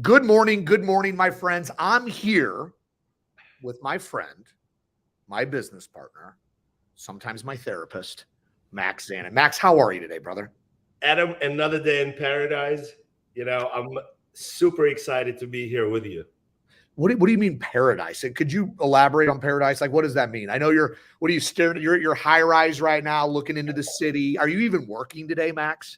Good morning, my friends. I'm here with my friend, my business partner, sometimes my therapist, Max Zanin. Max, how are you today, brother? Adam, another day in paradise. I'm super excited to be here with you. What do you mean paradise? And could you elaborate on paradise? Like, what does that mean? I know what are you staring? You're at your high rise right now, looking into the city. Are you even working today, Max?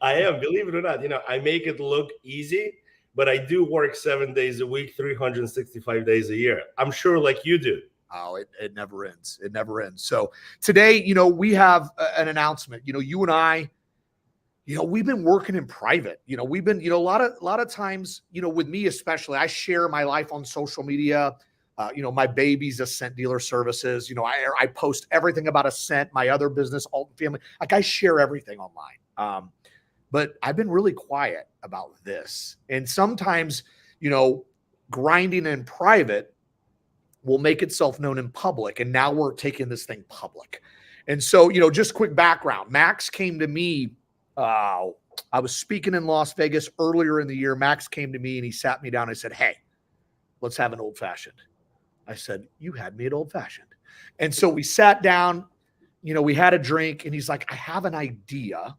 I am, believe it or not, I make it look easy, but I do work 7 days a week, 365 days a year. I'm sure like you do. Oh, it never ends. It never ends. So today, we have an announcement. You and I, we've been working in private. We've been, a lot of times, with me especially, I share my life on social media. My baby's Ascent Dealer Services. I post everything about Ascent, my other business, Alton Family. Like I share everything online. But I've been really quiet about this. And sometimes, grinding in private will make itself known in public. And now we're taking this thing public. And so, just quick background. Max came to me. I was speaking in Las Vegas earlier in the year. Max came to me and he sat me down. I said, "Hey, let's have an old fashioned." I said, "You had me at old fashioned." And so we sat down, we had a drink, and he's like, "I have an idea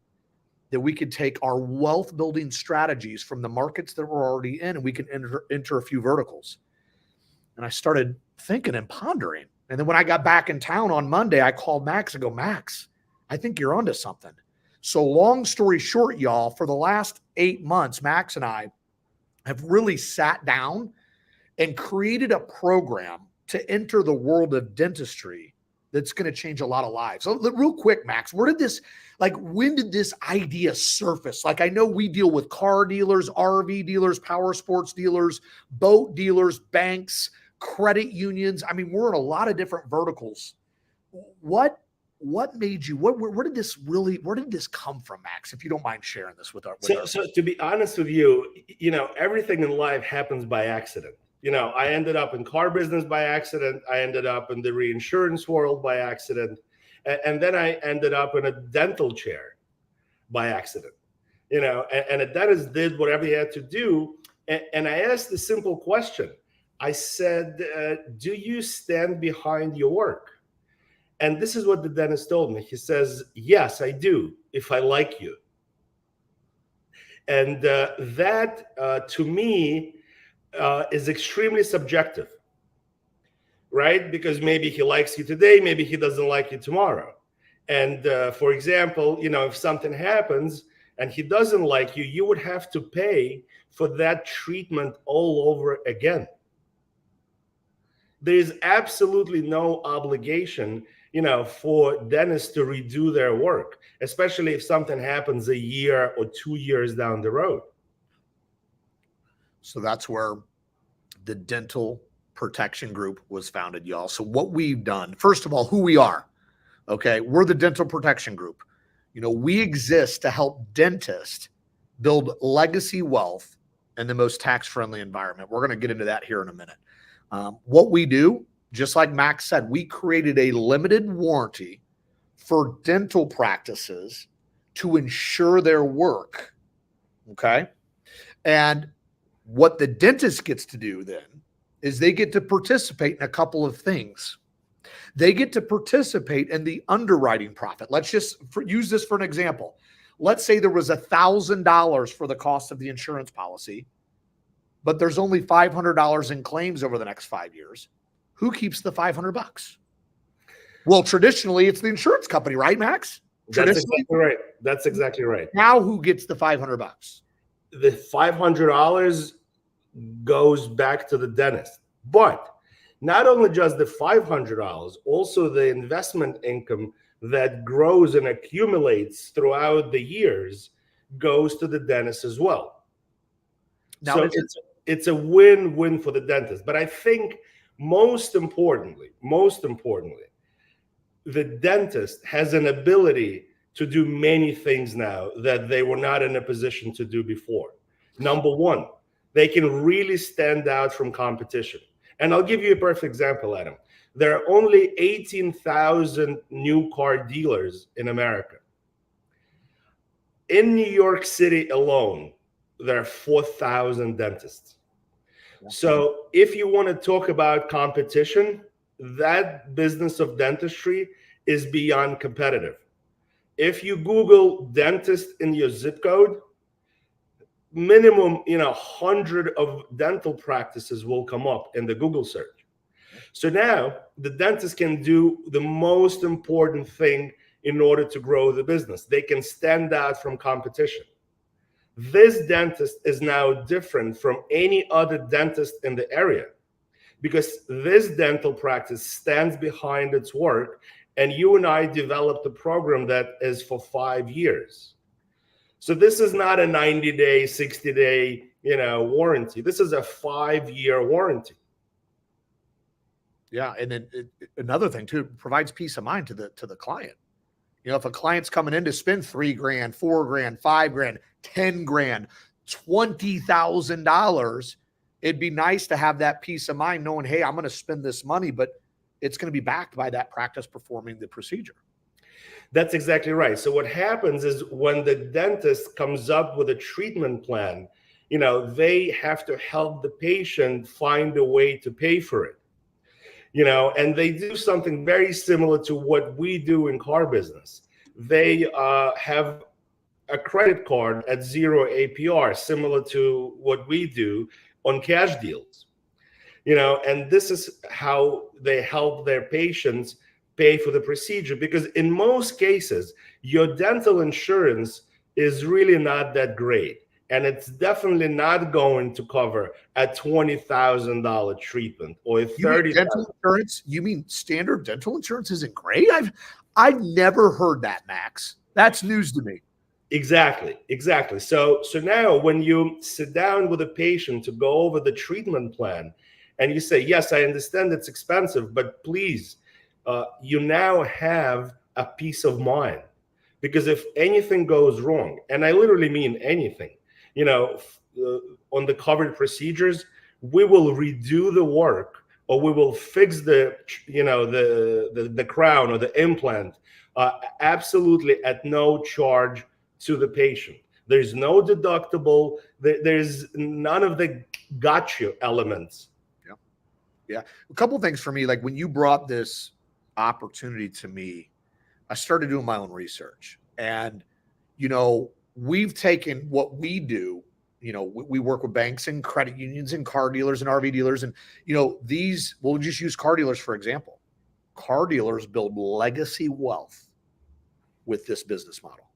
that we could take our wealth building strategies from the markets that we're already in and we can enter a few verticals." And I started thinking and pondering. And then when I got back in town on Monday, I called Max and go, "Max, I think you're onto something." So long story short, y'all, for the last 8 months, Max and I have really sat down and created a program to enter the world of dentistry that's going to change a lot of lives. So real quick, Max, when did this idea surface? Like, I know we deal with car dealers, RV dealers, power sports dealers, boat dealers, banks, credit unions. I mean, we're in a lot of different verticals. What made you, where did this come from, Max? If you don't mind sharing this with our. So to be honest with you, everything in life happens by accident. I ended up in car business by accident. I ended up in the reinsurance world by accident. And then I ended up in a dental chair by accident. And a dentist did whatever he had to do. And I asked the simple question. I said, do you stand behind your work? And this is what the dentist told me. He says, "Yes, I do, if I like you." And that to me is extremely subjective, right? Because maybe he likes you today, maybe he doesn't like you tomorrow. And for example, if something happens and he doesn't like you, you would have to pay for that treatment all over again. There is absolutely no obligation, for dentists to redo their work, especially if something happens a year or 2 years down the road. So that's where the Dental Protection Group was founded, y'all. So what we've done, first of all, who we are, okay? We're the Dental Protection Group. We exist to help dentists build legacy wealth in the most tax-friendly environment. We're going to get into that here in a minute. What we do, just like Max said, we created a limited warranty for dental practices to ensure their work, okay? And what the dentist gets to do then is they get to participate in a couple of things. They get to participate in the underwriting profit. Let's just use this for an example. Let's say there was $1,000 for the cost of the insurance policy, but there's only $500 in claims over the next 5 years. Who keeps the $500? Well, traditionally, it's the insurance company, right, Max? That's exactly right. That's exactly right. Now, who gets the $500? The $500 goes back to the dentist. But not only just the $500, also the investment income that grows and accumulates throughout the years goes to the dentist as well. Now, so it's a win-win for the dentist. But I think most importantly, the dentist has an ability to do many things now that they were not in a position to do before. Number one, they can really stand out from competition. And I'll give you a perfect example, Adam. There are only 18,000 new car dealers in America. In New York City alone, there are 4,000 dentists. Yeah. So if you want to talk about competition, that business of dentistry is beyond competitive. If you Google dentist in your zip code, minimum, 100 of dental practices will come up in the Google search. So now the dentist can do the most important thing in order to grow the business. They can stand out from competition. This dentist is now different from any other dentist in the area because this dental practice stands behind its work. And you and I developed a program that is for 5 years. So this is not a 90-day, 60-day, warranty. This is a 5-year warranty. Yeah, and then another thing too, it provides peace of mind to the client. If a client's coming in to spend $3,000, $4,000, $5,000, $10,000, $20,000, it'd be nice to have that peace of mind knowing, hey, I'm going to spend this money, but it's going to be backed by that practice performing the procedure. That's exactly right. So what happens is when the dentist comes up with a treatment plan, they have to help the patient find a way to pay for it. And they do something very similar to what we do in car business. They have a credit card at 0 APR, similar to what we do on cash deals. And this is how they help their patients pay for the procedure, because in most cases, your dental insurance is really not that great. And it's definitely not going to cover a $20,000 treatment or a $30,000. Dental insurance? You mean standard dental insurance isn't great? I've never heard that, Max. That's news to me. Exactly. So now when you sit down with a patient to go over the treatment plan and you say, yes, I understand it's expensive, but please, you now have a peace of mind. Because if anything goes wrong, and I literally mean anything, on the covered procedures, we will redo the work, or we will fix the crown or the implant, absolutely at no charge to the patient. There's no deductible. There's none of the gotcha elements. Yeah. A couple of things for me, like when you brought this opportunity to me, I started doing my own research. And, we've taken what we do, we work with banks and credit unions and car dealers and RV dealers. And, we'll just use car dealers, for example. Car dealers build legacy wealth with this business model.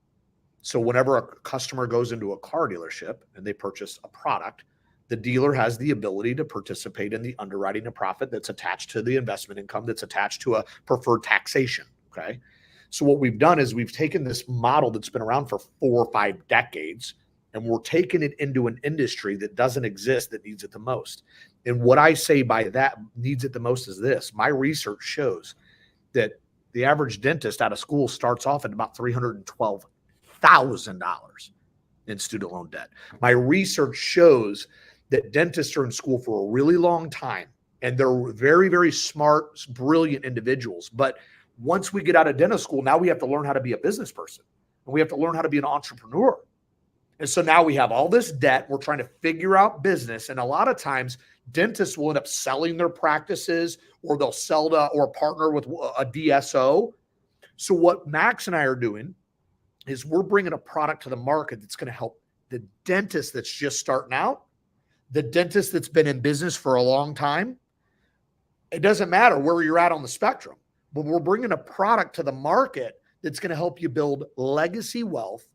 So whenever a customer goes into a car dealership and they purchase a product, the dealer has the ability to participate in the underwriting of profit that's attached to the investment income that's attached to a preferred taxation. Okay. So what we've done is we've taken this model that's been around for 4 or 5 decades, and we're taking it into an industry that doesn't exist, that needs it the most. And what I say by that needs it the most is this. My research shows that the average dentist out of school starts off at about $312,000 in student loan debt. My research shows that dentists are in school for a really long time, and they're very, very smart, brilliant individuals. But once we get out of dental school, now we have to learn how to be a business person, and we have to learn how to be an entrepreneur. And so now we have all this debt. We're trying to figure out business. And a lot of times dentists will end up selling their practices, or they'll sell to or partner with a DSO. So what Max and I are doing is we're bringing a product to the market that's going to help the dentist that's just starting out, the dentist that's been in business for a long time. It doesn't matter where you're at on the spectrum, but we're bringing a product to the market that's going to help you build legacy wealth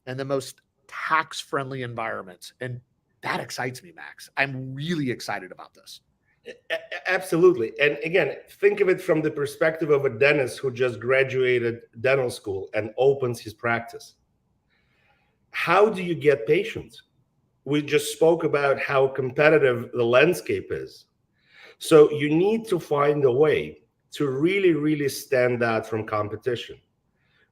and the most tax-friendly environments. And that excites me, Max. I'm really excited about this. Absolutely. And again, think of it from the perspective of a dentist who just graduated dental school and opens his practice. How do you get patients? We just spoke about how competitive the landscape is. So you need to find a way to really, really stand out from competition,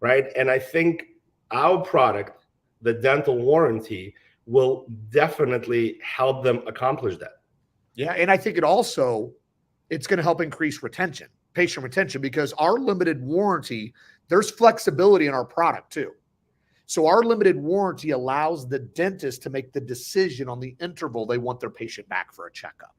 right? And I think our product, the dental warranty, will definitely help them accomplish that. Yeah. And I think it's going to help increase retention, patient retention, because our limited warranty, there's flexibility in our product too. So our limited warranty allows the dentist to make the decision on the interval they want their patient back for a checkup.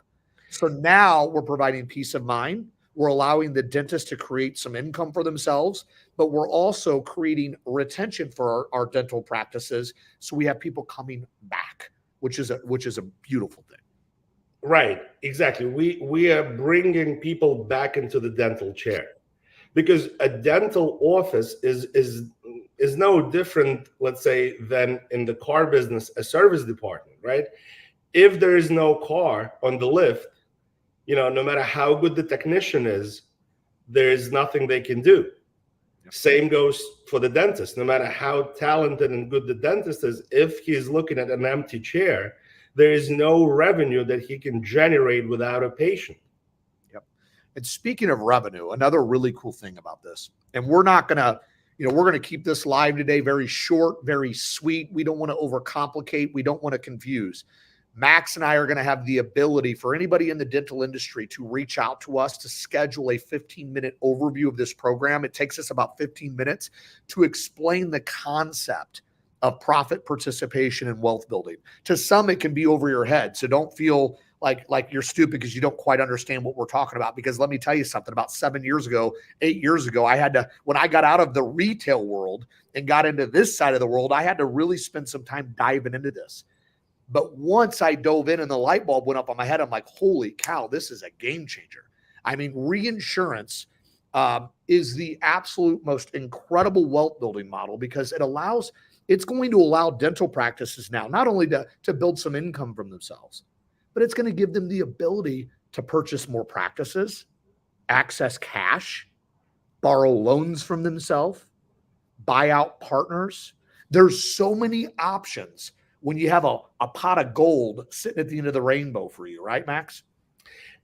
So now we're providing peace of mind. We're allowing the dentist to create some income for themselves, but we're also creating retention for our dental practices. So we have people coming back, which is a beautiful thing. Right, exactly. We are bringing people back into the dental chair, because a dental office is no different, let's say, than in the car business, a service department, right? If there is no car on the lift, no matter how good the technician is, there is nothing they can do. Yep. Same goes for the dentist. No matter how talented and good the dentist is, if he's looking at an empty chair, there is no revenue that he can generate without a patient. Yep. And speaking of revenue, another really cool thing about this, and we're not going to, we're going to keep this live today very short, very sweet. We don't want to overcomplicate. We don't want to confuse. Max and I are going to have the ability for anybody in the dental industry to reach out to us to schedule a 15-minute overview of this program. It takes us about 15 minutes to explain the concept of profit participation and wealth building. To some, it can be over your head. So don't feel like you're stupid because you don't quite understand what we're talking about. Because let me tell you something, about 8 years ago, I had to, when I got out of the retail world and got into this side of the world, I had to really spend some time diving into this. But once I dove in and the light bulb went up on my head, I'm like, holy cow, this is a game changer. I mean, reinsurance is the absolute most incredible wealth building model, because it's going to allow dental practices now, not only to build some income from themselves, but it's going to give them the ability to purchase more practices, access cash, borrow loans from themselves, buy out partners. There's so many options when you have a pot of gold sitting at the end of the rainbow for you, right, Max?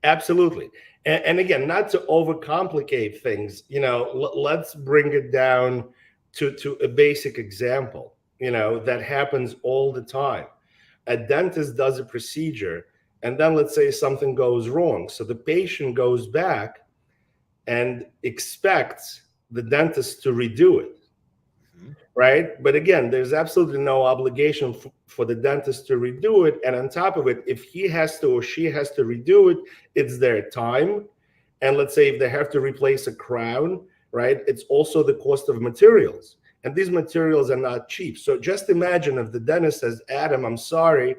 Absolutely. And again, not to overcomplicate things, let's bring it down to a basic example, that happens all the time. A dentist does a procedure, and then let's say something goes wrong. So the patient goes back and expects the dentist to redo it. Right? But again, there's absolutely no obligation for the dentist to redo it. And on top of it, if he has to or she has to redo it, it's their time. And let's say if they have to replace a crown, right, it's also the cost of materials. And these materials are not cheap. So just imagine if the dentist says, Adam, I'm sorry,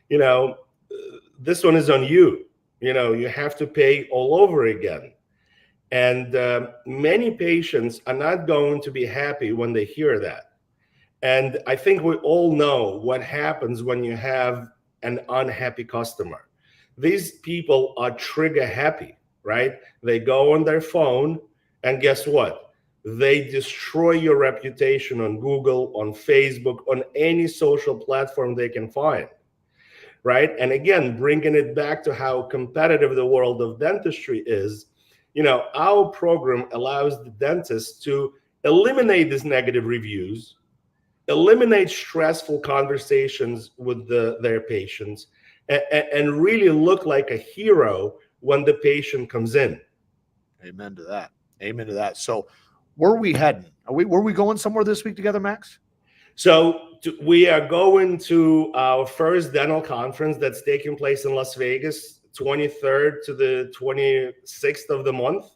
this one is on you. You have to pay all over again. And many patients are not going to be happy when they hear that. And I think we all know what happens when you have an unhappy customer. These people are trigger happy, right? They go on their phone, and guess what? They destroy your reputation on Google, on Facebook, on any social platform they can find, right? And again, bringing it back to how competitive the world of dentistry is, our program allows the dentist to eliminate these negative reviews, eliminate stressful conversations with their patients, and really look like a hero when the patient comes in. Amen to that. Amen to that. So where are we heading? Were we going somewhere this week together, Max? So we are going to our first dental conference that's taking place in Las Vegas, 23rd to the 26th of the month.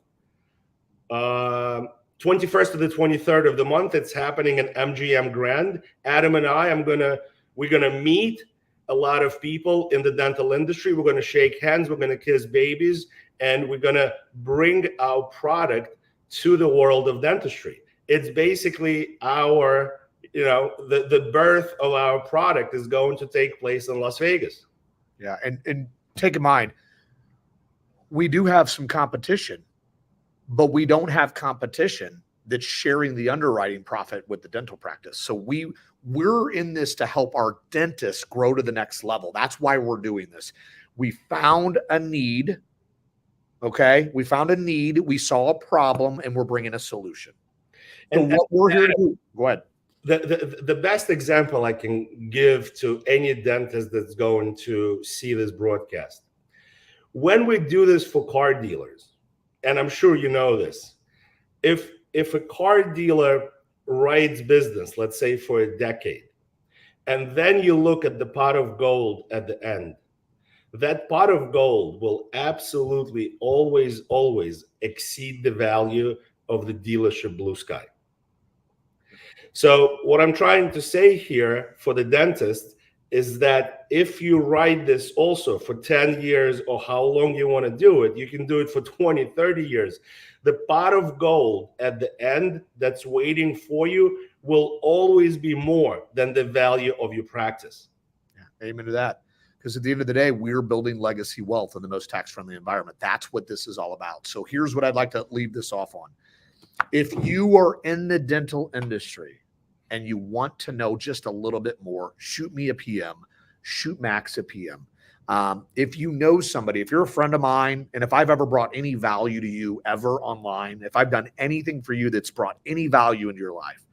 21st to the 23rd of the month. It's happening in MGM Grand. Adam and I, we're gonna meet a lot of people in the dental industry. We're gonna shake hands. We're gonna kiss babies, and we're gonna bring our product to the world of dentistry. It's basically our, the birth of our product is going to take place in Las Vegas. Yeah, and take in mind, we do have some competition, but we don't have competition that's sharing the underwriting profit with the dental practice. So we're in this to help our dentists grow to the next level. That's why we're doing this. We found a need. Okay. We found a need. We saw a problem, and we're bringing a solution. And what we're here to do, go ahead. The best example I can give to any dentist that's going to see this broadcast, when we do this for car dealers, and I'm sure you know this, if a car dealer rides business, let's say for a decade, and then you look at the pot of gold at the end, that pot of gold will absolutely always exceed the value of the dealership blue sky. So what I'm trying to say here for the dentist is that if you write this also for 10 years or how long you want to do it, you can do it for 20, 30 years. The pot of gold at the end that's waiting for you will always be more than the value of your practice. Yeah, amen to that. Because at the end of the day, we're building legacy wealth in the most tax-friendly environment. That's what this is all about. So here's what I'd like to leave this off on. If you are in the dental industry and you want to know just a little bit more, shoot me a PM, shoot Max a PM. If you know somebody, if you're a friend of mine, and if I've ever brought any value to you ever online, if I've done anything for you that's brought any value into your life,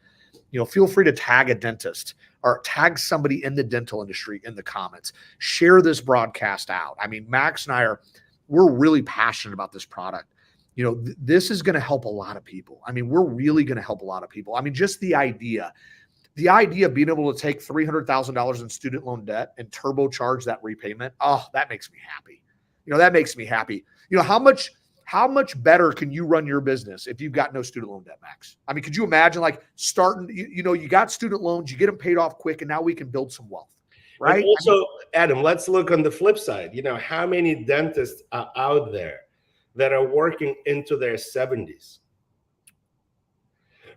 feel free to tag a dentist or tag somebody in the dental industry in the comments. Share this broadcast out. I mean, Max and we're really passionate about this product. This is going to help a lot of people. I mean, we're really going to help a lot of people. I mean, just the idea of being able to take $300,000 in student loan debt and turbocharge that repayment. Oh, that makes me happy. That makes me happy. How much better can you run your business if you've got no student loan debt, Max? I mean, could you imagine starting, you got student loans, you get them paid off quick, and now we can build some wealth, right? And also, Adam, let's look on the flip side. How many dentists are out there that are working into their 70s,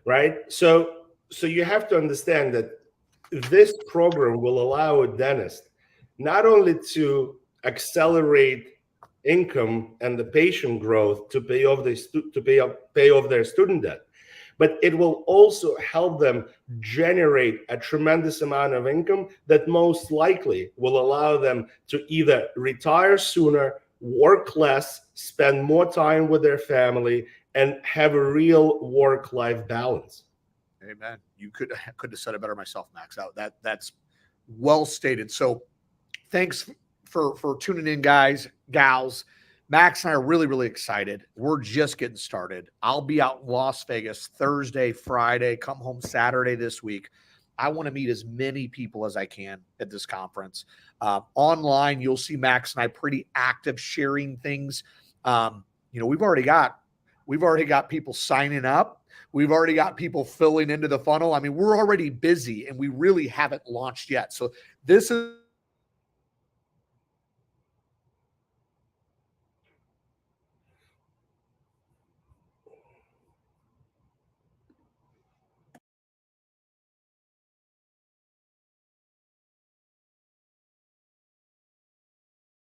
right? So you have to understand that this program will allow a dentist not only to accelerate income and the patient growth to pay off their student debt, but it will also help them generate a tremendous amount of income that most likely will allow them to either retire sooner, work less, spend more time with their family, and have a real work-life balance. Amen. You couldn't have said it better myself, Max. That's well stated. So thanks for tuning in, guys, gals. Max and I are really, really excited. We're just getting started. I'll be out in Las Vegas Thursday, Friday, come home Saturday this week. I want to meet as many people as I can at this conference. Online, you'll see Max and I pretty active sharing things. We've already got people signing up. We've already got people filling into the funnel. I mean, we're already busy and we really haven't launched yet. So this is